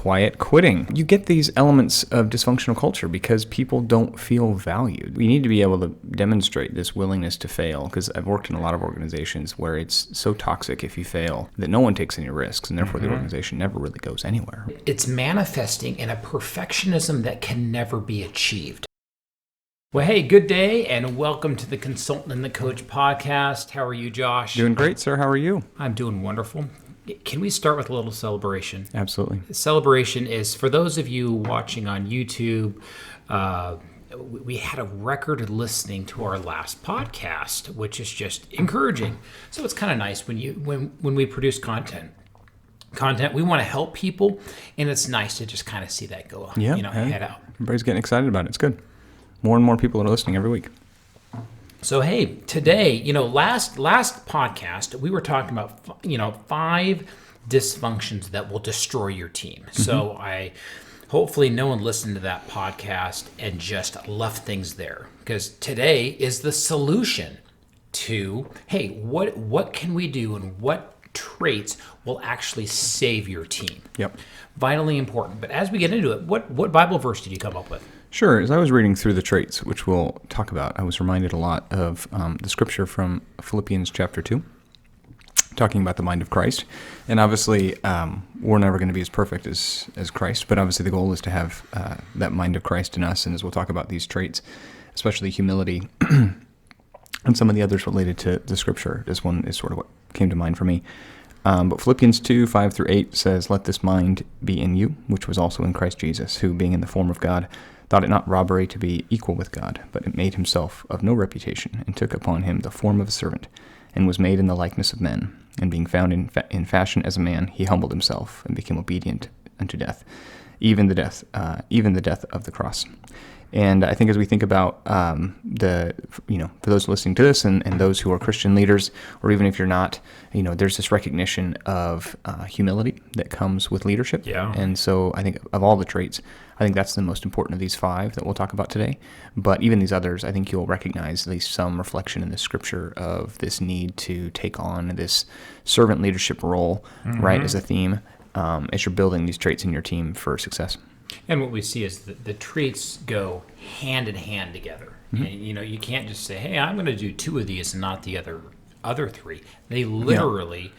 quiet quitting. You get these elements of dysfunctional culture because people don't feel valued. We need to be able to demonstrate this willingness to fail, because I've worked in a lot of organizations where it's so toxic if you fail that no one takes any risks, and therefore the organization never really goes anywhere. It's manifesting in a perfectionism that can never be achieved. Well, hey, good day, and welcome to the Consultant and the Coach podcast. How are you, Josh? Doing great, sir. How are you? I'm doing wonderful. Can we start with a little celebration? Absolutely. Celebration is, for those of you watching on YouTube, we had a record listening to our last podcast, which is just encouraging. So it's kind of nice when we produce content, we want to help people, and it's nice to just kind of see that go, head out. Everybody's getting excited about it. It's good. More and more people are listening every week. So, hey, today, last podcast, we were talking about, 5 dysfunctions that will destroy your team. Mm-hmm. So hopefully no one listened to that podcast and just left things there, because today is the solution to, hey, what can we do and what traits will actually save your team? Yep. Vitally important. But as we get into it, what Bible verse did you come up with? Sure. As I was reading through the traits, which we'll talk about, I was reminded a lot of the scripture from Philippians chapter 2, talking about the mind of Christ. And obviously, we're never going to be as perfect as Christ, but obviously the goal is to have that mind of Christ in us. And as we'll talk about these traits, especially humility and some of the others related to the scripture, this one is sort of what came to mind for me. But Philippians 2, 5 through 8 says, "Let this mind be in you, which was also in Christ Jesus, who, being in the form of God, thought it not robbery to be equal with God, but it made himself of no reputation, and took upon him the form of a servant, and was made in the likeness of men. And being found in fashion as a man, he humbled himself, and became obedient unto death, even the death of the cross." And I think as we think about for those listening to this and those who are Christian leaders, or even if you're not, there's this recognition of humility that comes with leadership. Yeah. And so I think of all the traits, I think that's the most important of these 5 that we'll talk about today. But even these others, I think you'll recognize at least some reflection in the scripture of this need to take on this servant leadership role, right, as a theme, as you're building these traits in your team for success. And what we see is that the traits go hand in hand together. Mm-hmm. And, you can't just say, "Hey, I'm going to do 2 of these and not the other 3." They literally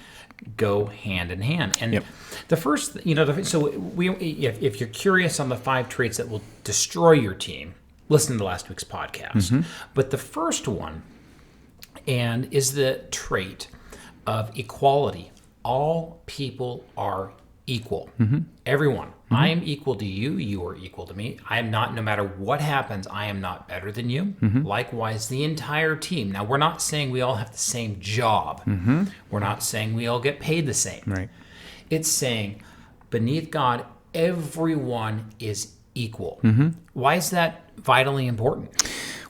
go hand in hand. And the first, if you're curious on the 5 traits that will destroy your team, listen to last week's podcast. Mm-hmm. But the first one is the trait of equality. All people are equal. Mm-hmm. Everyone. Mm-hmm. I am equal to you. You are equal to me. I am not, no matter what happens, I am not better than you. Mm-hmm. Likewise, the entire team. Now, we're not saying we all have the same job. Mm-hmm. We're not saying we all get paid the same. Right. It's saying beneath God, everyone is equal. Mm-hmm. Why is that vitally important?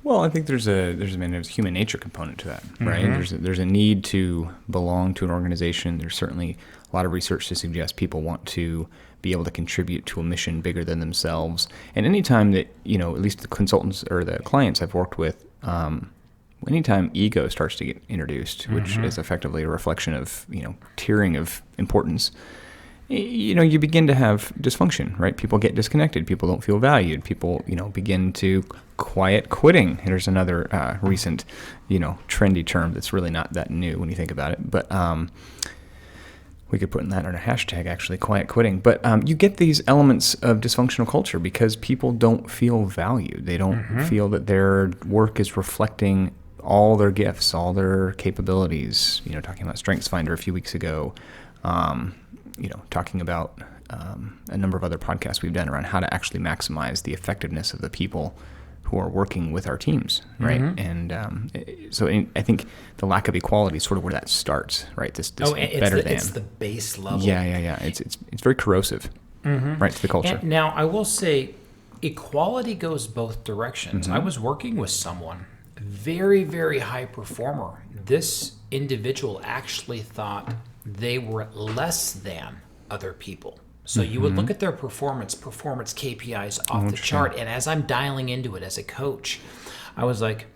Well, I think there's a human nature component to that, right? Mm-hmm. There's a need to belong to an organization. There's certainly a lot of research to suggest people want to be able to contribute to a mission bigger than themselves. And anytime that, at least the consultants or the clients I've worked with, anytime ego starts to get introduced, which is effectively a reflection of, tiering of importance, you begin to have dysfunction, right? People get disconnected. People don't feel valued. People, begin to quiet quitting. There's another recent, trendy term that's really not that new when you think about it. But we could put that on a hashtag, actually, quiet quitting. But you get these elements of dysfunctional culture because people don't feel valued. They don't feel that their work is reflecting all their gifts, all their capabilities. Talking about StrengthsFinder a few weeks ago. Talking about a number of other podcasts we've done around how to actually maximize the effectiveness of the people who are working with our teams, right? Mm-hmm. And I think the lack of equality is sort of where that starts, right? This better than. It's the base level. Yeah. It's very corrosive, right, to the culture. And now, I will say, equality goes both directions. Mm-hmm. I was working with someone, very, very high performer. This individual actually thought they were less than other people. So you would look at their performance KPIs off the chart. And as I'm dialing into it as a coach, I was like,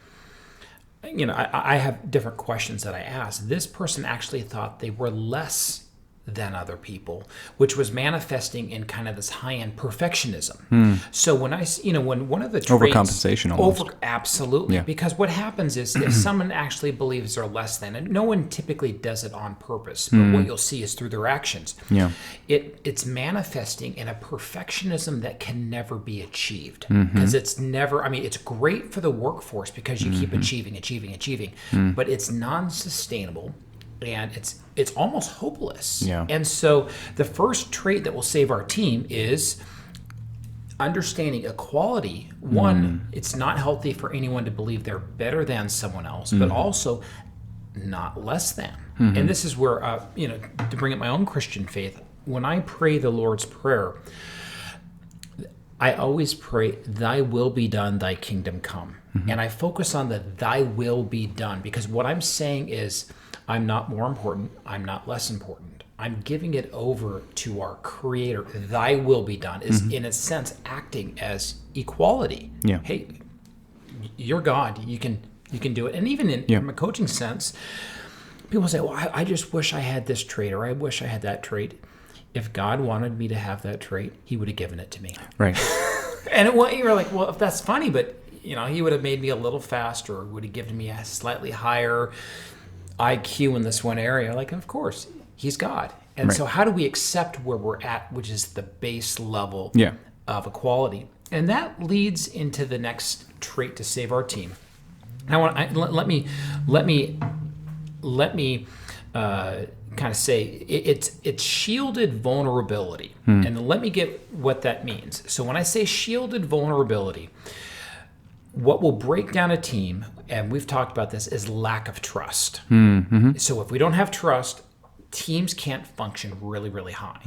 I have different questions that I asked. This person actually thought they were less than other people, which was manifesting in kind of this high-end perfectionism. So when when one of the traits, Overcompensation almost. Absolutely, Yeah. because what happens is if someone actually believes they're less than, and no one typically does it on purpose, but what you'll see is through their actions. Yeah. It's manifesting in a perfectionism that can never be achieved, because it's never. I mean, it's great for the workforce because you keep achieving, but it's non-sustainable. And it's almost hopeless. Yeah. And so the first trait that will save our team is understanding equality. One, it's not healthy for anyone to believe they're better than someone else, but also not less than. And this is where, to bring up my own Christian faith, when I pray the Lord's Prayer, I always pray, thy will be done, thy kingdom come. And I focus on the thy will be done, because what I'm saying is, I'm not more important. I'm not less important. I'm giving it over to our Creator. Thy will be done is, in a sense, acting as equality. Yeah. Hey, you're God. You can do it. And even from a coaching sense, people say, well, I just wish I had this trait, or I wish I had that trait. If God wanted me to have that trait, he would have given it to me. Right. And you're like, well, if that's funny, but he would have made me a little faster, or would have given me a slightly higher IQ in this one area. Like, of course, he's God. And so how do we accept where we're at, which is the base level of equality? And that leads into the next trait to save our team. Now, let me kind of say it's shielded vulnerability. And let me get what that means. So when I say shielded vulnerability, what will break down a team, and we've talked about this, is lack of trust. So if we don't have trust, teams can't function really, really high.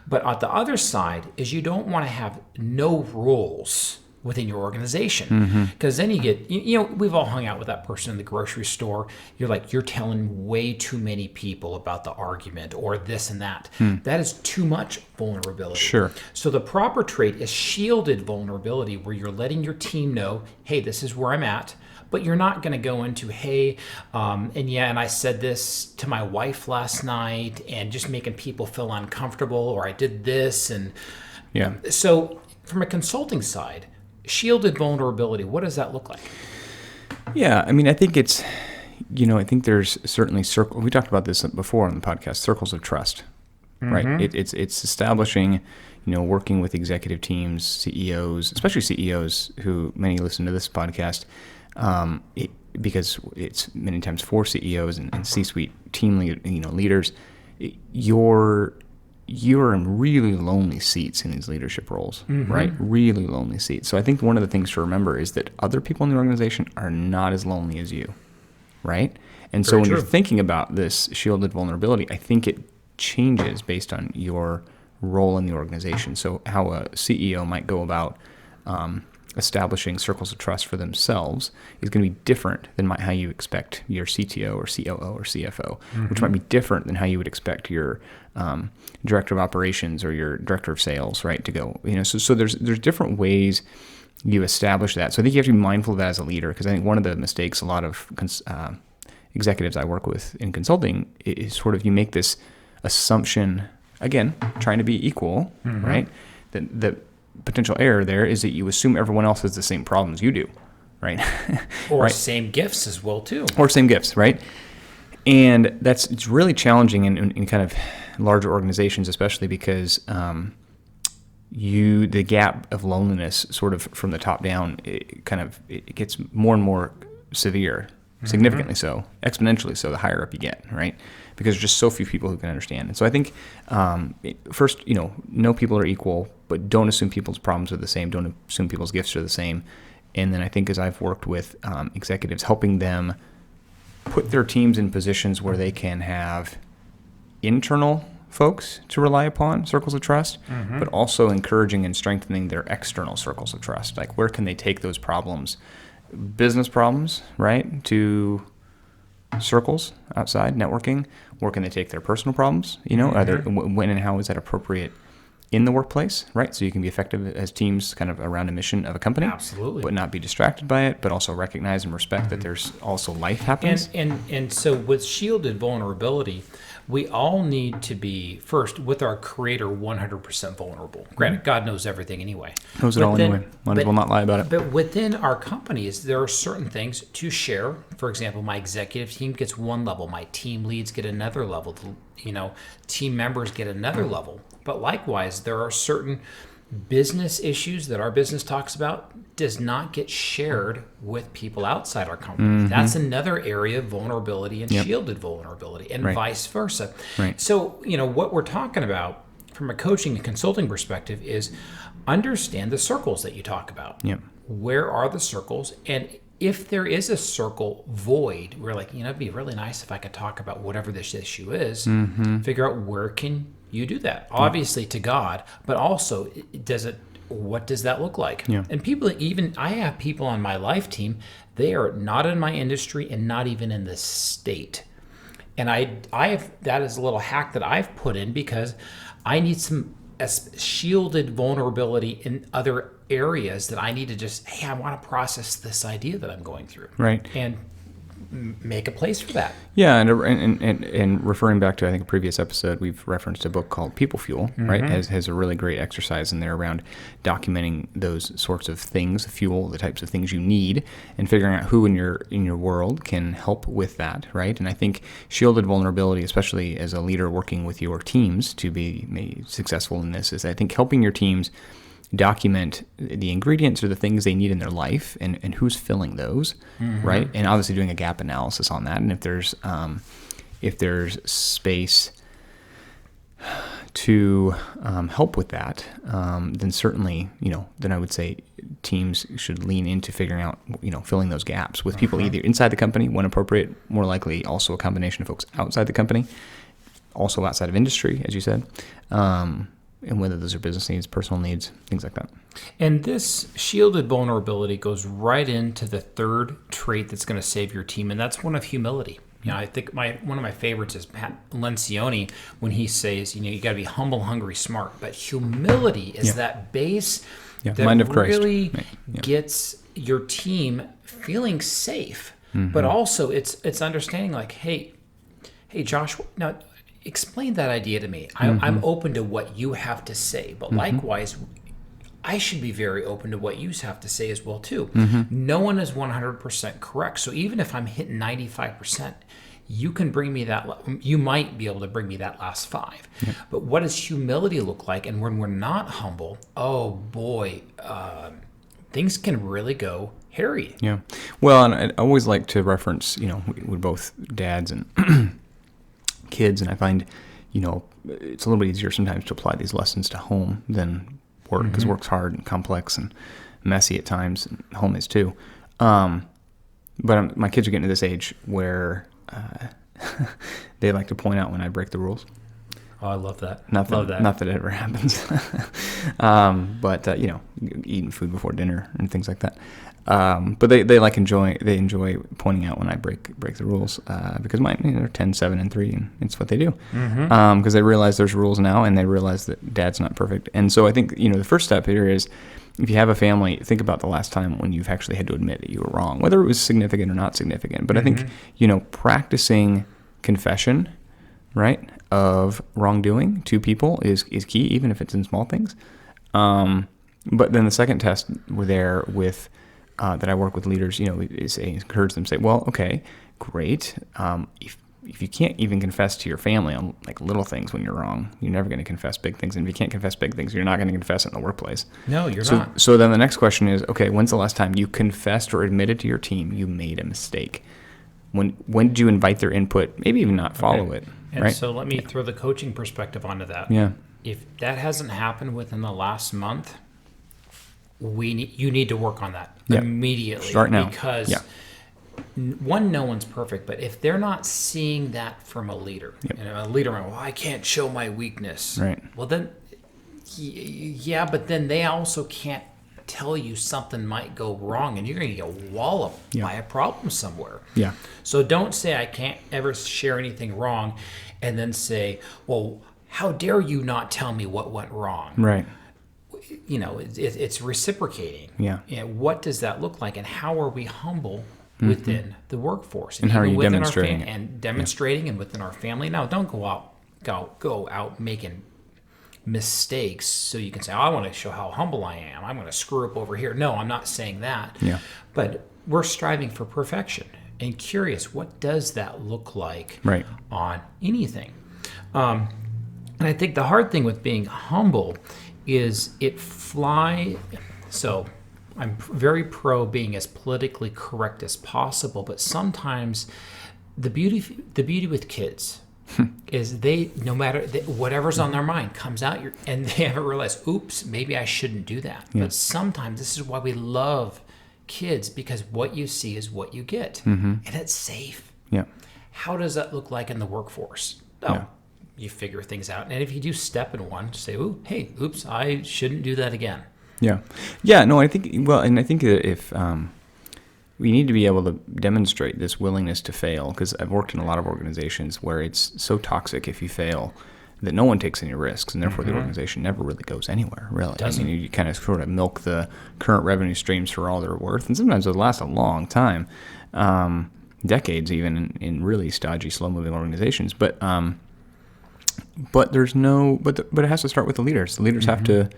But on the other side is you don't want to have no rules within your organization, because then you get, we've all hung out with that person in the grocery store. You're telling way too many people about the argument or this and that. That is too much vulnerability. Sure. So the proper trait is shielded vulnerability, where you're letting your team know, hey, this is where I'm at. But you're not going to go into, hey, and I said this to my wife last night, and just making people feel uncomfortable, or I did this. And so from a consulting side, shielded vulnerability, what does that look like? Yeah, I mean, I think it's, I think there's certainly we talked about this before on the podcast, circles of trust, right? It's establishing, working with executive teams, CEOs, especially CEOs who many listen to this podcast, because it's many times for CEOs and C-suite team leaders. You're in really lonely seats in these leadership roles, right? Really lonely seats. So I think one of the things to remember is that other people in the organization are not as lonely as you, right? And so when you're thinking about this shielded vulnerability, I think it changes based on your role in the organization. So how a CEO might go about establishing circles of trust for themselves is going to be different than how you expect your CTO or COO or CFO, which might be different than how you would expect your director of operations or your director of sales, right, to go. So there's different ways you establish that. So I think you have to be mindful of that as a leader, because I think one of the mistakes a lot of executives I work with in consulting is sort of you make this assumption, again, trying to be equal, right, that potential error there is that you assume everyone else has the same problems you do, right? Or same gifts as well, too. Or same gifts, right? And it's really challenging in kind of larger organizations, especially because the gap of loneliness sort of from the top down, it gets more and more severe, significantly so, exponentially so, the higher up you get, right? Because there's just so few people who can understand. And so I think first, know people are equal, but don't assume people's problems are the same. Don't assume people's gifts are the same. And then I think as I've worked with executives, helping them put their teams in positions where they can have internal folks to rely upon, circles of trust, but also encouraging and strengthening their external circles of trust. Like, where can they take those problems, business problems, right, to circles outside networking? Where can they take their personal problems? Either when and how is that appropriate in the workplace, right? So you can be effective as teams kind of around a mission of a company. Absolutely. But not be distracted by it, but also recognize and respect that there's also life happens. And so with shielded vulnerability, we all need to be, first, with our Creator, 100% vulnerable. Granted, God knows everything anyway. Knows it all anyway. Might as well not lie about it. But within our companies, there are certain things to share. For example, my executive team gets one level. My team leads get another level. Team members get another level. But likewise, there are certain business issues that our business talks about does not get shared with people outside our company. That's another area of vulnerability and shielded vulnerability, and vice versa. Right. So, what we're talking about from a coaching and consulting perspective is understand the circles that you talk about. Yep. Where are the circles? And if there is a circle void, we're like, it'd be really nice if I could talk about whatever this issue is, figure out where can you do that? Obviously to God, but also what does that look like? Yeah. And I have people on my life team, they are not in my industry and not even in the state. And that is a little hack that I've put in because I need some shielded vulnerability in other areas that I need to just, hey, I want to process this idea that I'm going through. Right. And make a place for that. Yeah, and referring back to, I think, a previous episode, we've referenced a book called People Fuel, right? Has a really great exercise in there around documenting those sorts of things, fuel, the types of things you need, and figuring out who in your world can help with that, right? And I think shielded vulnerability, especially as a leader working with your teams to be successful in this, is I think helping your teams document the ingredients or the things they need in their life and who's filling those, right? And obviously doing a gap analysis on that. And if there's space to help with that, then certainly, then I would say teams should lean into figuring out, filling those gaps with people either inside the company when appropriate, more likely also a combination of folks outside the company, also outside of industry, as you said, and whether those are business needs, personal needs, things like that. And this shielded vulnerability goes right into the third trait that's going to save your team, and that's one of humility. I think one of my favorites is Pat Lencioni when he says, you got to be humble, hungry, smart. But humility is that base that mind of Christ. Really gets your team feeling safe. But also it's understanding like, hey, Josh, now explain that idea to me. I'm open to what you have to say, but likewise, I should be very open to what you have to say as well too. No one is 100% correct. So even if I'm hitting 95%, you can bring me that. You might be able to bring me that last 5. But what does humility look like? And when we're not humble, oh boy, things can really go hairy. Yeah. Well, and I always like to reference, we're both dads and kids, and I find, it's a little bit easier sometimes to apply these lessons to home than work, because work's hard and complex and messy at times, and home is too. But my kids are getting to this age where they like to point out when I break the rules. Oh, I love that. Not that it ever happens. But eating food before dinner and things like that. But they enjoy pointing out when I break the rules, because mine, they're 10, 7, and 3, and it's what they do. Because they realize there's rules now, and they realize that dad's not perfect. And so I think, the first step here is, if you have a family, think about the last time when you've actually had to admit that you were wrong, whether it was significant or not significant. But I think, practicing confession, right, of wrongdoing to people is key, even if it's in small things. But then the second test there with that I work with leaders, is encourage them to say, well, okay, great. If you can't even confess to your family on like little things when you're wrong, you're never going to confess big things. And if you can't confess big things, you're not going to confess it in the workplace. No, you're not. So then the next question is, okay, when's the last time you confessed or admitted to your team you made a mistake? When did you invite their input? Maybe even not follow it. And right? so let me throw the coaching perspective onto that. Yeah. If that hasn't happened within the last month, you need to work on that immediately. Start now. Because one, no one's perfect, but if they're not seeing that from a leader, a leader, well, I can't show my weakness. Right. Well, then, but then they also can't tell you something might go wrong, and you're going to get walloped by a problem somewhere. Yeah. So don't say I can't ever share anything wrong, and then say, well, how dare you not tell me what went wrong? Right. It's reciprocating. Yeah. And what does that look like, and how are we humble within the workforce, And how are even you within demonstrating our it? and demonstrating, and within our family? Now, don't go out making mistakes so you can say, oh, I want to show how humble I am. I'm going to screw up over here. No, I'm not saying that. Yeah. But we're striving for perfection and curious, what does that look like Right. on anything? And I think the hard thing with being humble is so I'm very pro being as politically correct as possible, but sometimes the beauty with kids is no matter whatever's on their mind comes out, and they haven't realized, oops, maybe I shouldn't do that. Yeah. But sometimes this is why we love kids, because what you see is what you get, and it's safe. Yeah. How does that look like in the workforce? Oh, you figure things out, and if you do step in one, say, oops, I shouldn't do that again. Yeah. Yeah. No, I think that if we need to be able to demonstrate this willingness to fail, because I've worked in a lot of organizations where it's so toxic if you fail that no one takes any risks, and therefore the organization never really goes anywhere, really. Doesn't. I mean, you kind of sort of milk the current revenue streams for all they're worth, and sometimes it lasts a long time, decades even in really stodgy, slow-moving organizations. But it has to start with the leaders. The leaders have to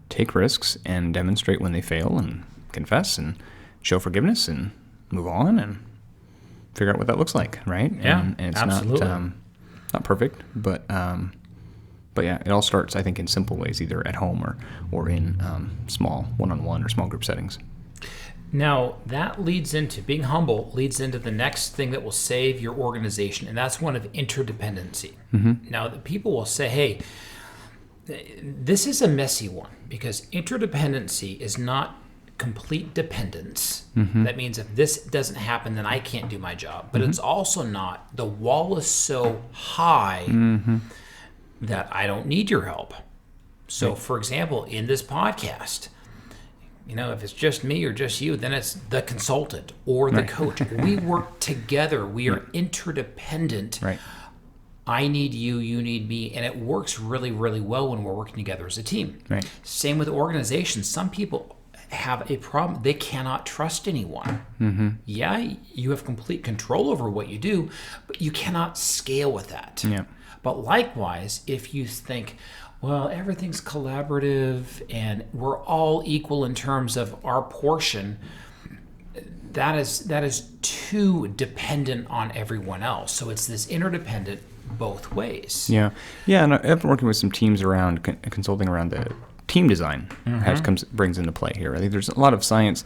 take risks and demonstrate when they fail and confess and show forgiveness and move on and figure out what that looks like, right? Yeah, and it's absolutely. not perfect, but yeah, it all starts, I think, in simple ways, either at home or in small one-on-one or small group settings. Now, that leads into being humble, leads into the next thing that will save your organization, and that's one of interdependency. Now, the people will say, hey, this is a messy one, because interdependency is not complete dependence. That means if this doesn't happen, then I can't do my job. But it's also not, the wall is so high that I don't need your help. So, for example, in this podcast, if it's just me or just you, then it's the consultant or the coach. We work together. We are interdependent. Right. I need you, you need me, and it works really, really well when we're working together as a team. Right. Same with organizations. Some people have a problem. They cannot trust anyone. Yeah, you have complete control over what you do, but you cannot scale with that. Yeah. But likewise, if you think, well, everything's collaborative and we're all equal in terms of our portion, that is too dependent on everyone else. So it's this interdependent both ways. Yeah. Yeah, and I've been working with some teams around consulting around the team design brings into play here. I think there's a lot of science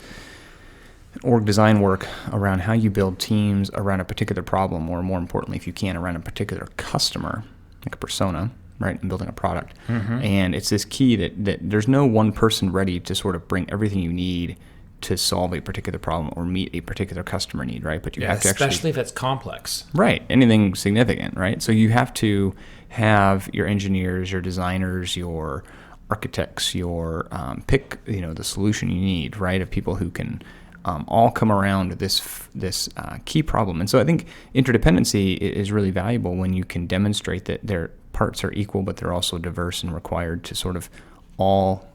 org design work around how you build teams around a particular problem, or more importantly, if you can, around a particular customer, like a persona, right, and building a product. And it's this key that there's no one person ready to sort of bring everything you need to solve a particular problem or meet a particular customer need, right? But you have to especially if it's complex. Right, anything significant, right? So you have to have your engineers, your designers, your architects, your pick, the solution you need, right, of people who can all come around this key problem. And so I think interdependency is really valuable when you can demonstrate that their parts are equal, but they're also diverse and required to sort of all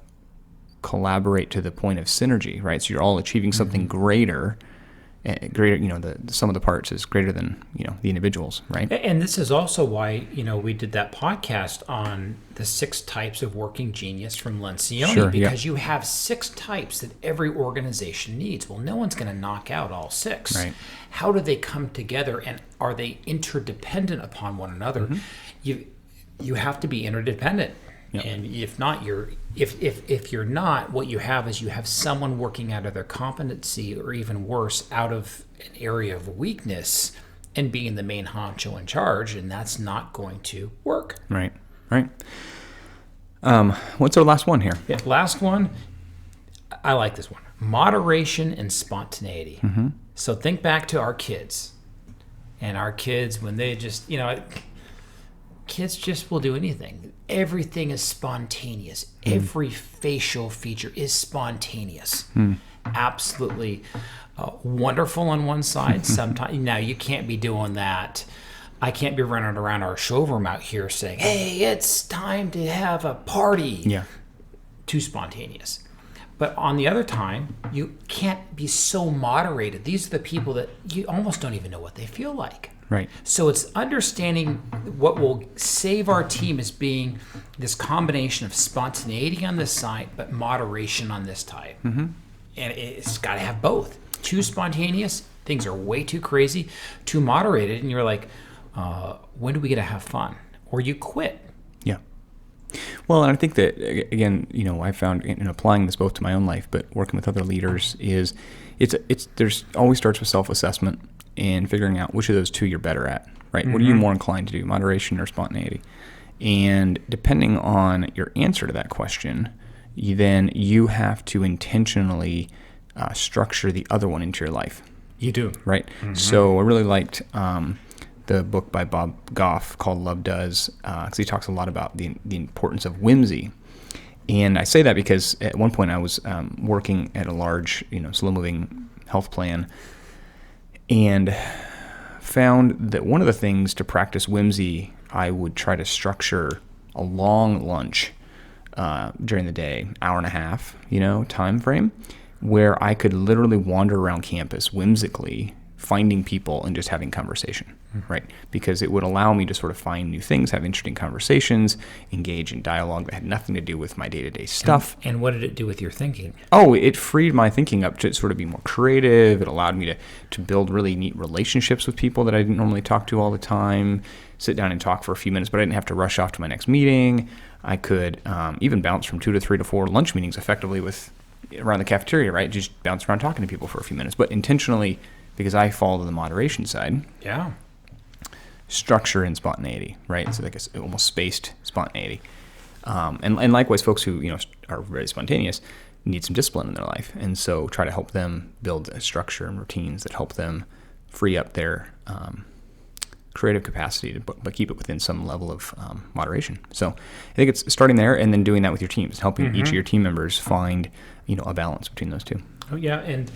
collaborate to the point of synergy, right? So you're all achieving something greater. The sum of the parts is greater than the individuals, right? And this is also why we did that podcast on the 6 types of working genius from Lencioni, because you have 6 types that every organization needs. Well, no one's going to knock out all 6. Right. How do they come together, and are they interdependent upon one another? You have to be interdependent. Yep. And if not, if you're not, what you have is you have someone working out of their competency, or even worse, out of an area of weakness, and being the main honcho in charge, and that's not going to work. Right. What's our last one here? Yeah, last one. I like this one: moderation and spontaneity. So think back to our kids, and our kids when they just kids just will do anything. Everything is spontaneous. Every facial feature is spontaneous. Absolutely wonderful on one side. Sometimes now you can't be doing that I can't be running around our showroom out here saying, hey, it's time to have a party. Yeah. Too spontaneous. But on the other time, you can't be so moderated. These are the people that you almost don't even know what they feel like. Right. So it's understanding what will save our team as being this combination of spontaneity on this side, but moderation on this side. Mm-hmm. And it's got to have both. Too spontaneous, things are way too crazy. Too moderated, and you're like, when do we get to have fun? Or you quit. Yeah. Well, and I think that, again, I found in applying this both to my own life, but working with other leaders is there's always starts with self-assessment and figuring out which of those two you're better at, right? Mm-hmm. What are you more inclined to do, moderation or spontaneity? And depending on your answer to that question, you have to intentionally structure the other one into your life. You do. Right? Mm-hmm. So I really liked the book by Bob Goff called Love Does, because he talks a lot about the importance of whimsy. And I say that because at one point I was working at a large, slow moving health plan, and found that one of the things to practice whimsy, I would try to structure a long lunch during the day, hour and a half, time frame, where I could literally wander around campus whimsically, finding people and just having conversation, right? Because it would allow me to sort of find new things, have interesting conversations, engage in dialogue that had nothing to do with my day-to-day stuff. And what did it do with your thinking? Oh, it freed my thinking up to sort of be more creative. It allowed me to build really neat relationships with people that I didn't normally talk to all the time, sit down and talk for a few minutes, but I didn't have to rush off to my next meeting. I could even bounce from 2 to 3 to 4 lunch meetings effectively around the cafeteria, right? Just bounce around talking to people for a few minutes, but intentionally, because I fall to the moderation side. Yeah. Structure and spontaneity, right? So like almost spaced spontaneity. And likewise, folks who are very spontaneous need some discipline in their life, and so try to help them build a structure and routines that help them free up their creative capacity, but keep it within some level of moderation. So I think it's starting there and then doing that with your teams, helping each of your team members find a balance between those two. Oh yeah, and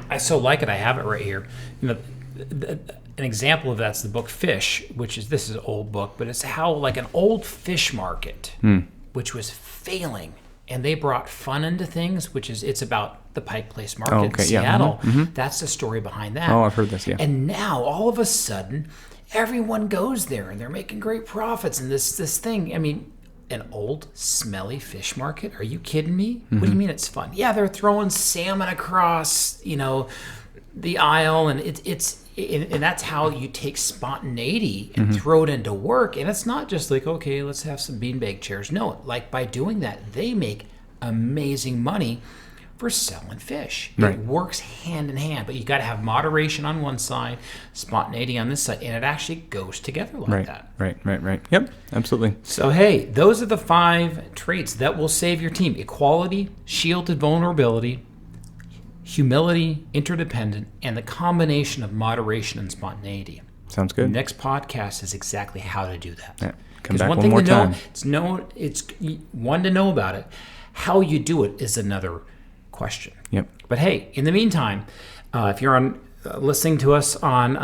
I so like it. I have it right here. An example of that's the book Fish, this is an old book, but it's how like an old fish market, which was failing, and they brought fun into things, it's about the Pike Place Market in Seattle. Yeah. Mm-hmm. That's the story behind that. Oh, I've heard this, yeah. And now all of a sudden, everyone goes there, and they're making great profits. And this thing, an old smelly fish market? Are you kidding me? Mm-hmm. What do you mean it's fun? Yeah, they're throwing salmon across, the aisle, and and that's how you take spontaneity and throw it into work. And it's not just like, okay, let's have some beanbag chairs. No, like by doing that, they make amazing money for selling fish. Right. It works hand in hand, but you got to have moderation on one side, spontaneity on this side, and it actually goes together like that. Right. Yep, absolutely. So, hey, those are the 5 traits that will save your team: equality, shielded vulnerability, humility, interdependent, and the combination of moderation and spontaneity. Sounds good. The next podcast is exactly how to do that. Yeah. Come back one more time. It's one to know about it. How you do it is another question. Yep. But hey, in the meantime, if you're listening to us on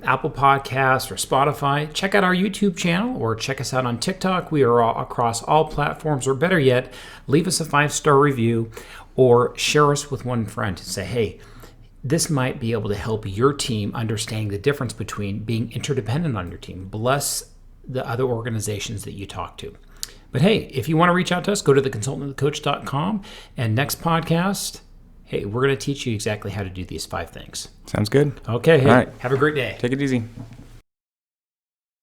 Apple Podcasts or Spotify, check out our YouTube channel or check us out on TikTok. We are across all platforms, or better yet, leave us a 5-star review or share us with one friend and say, hey, this might be able to help your team understanding the difference between being interdependent on your team. Bless the other organizations that you talk to. But hey, if you want to reach out to us, go to theconsultantcoach.com, and next podcast, hey, we're going to teach you exactly how to do these 5 things. Sounds good. Okay, hey, all right. Have a great day. Take it easy.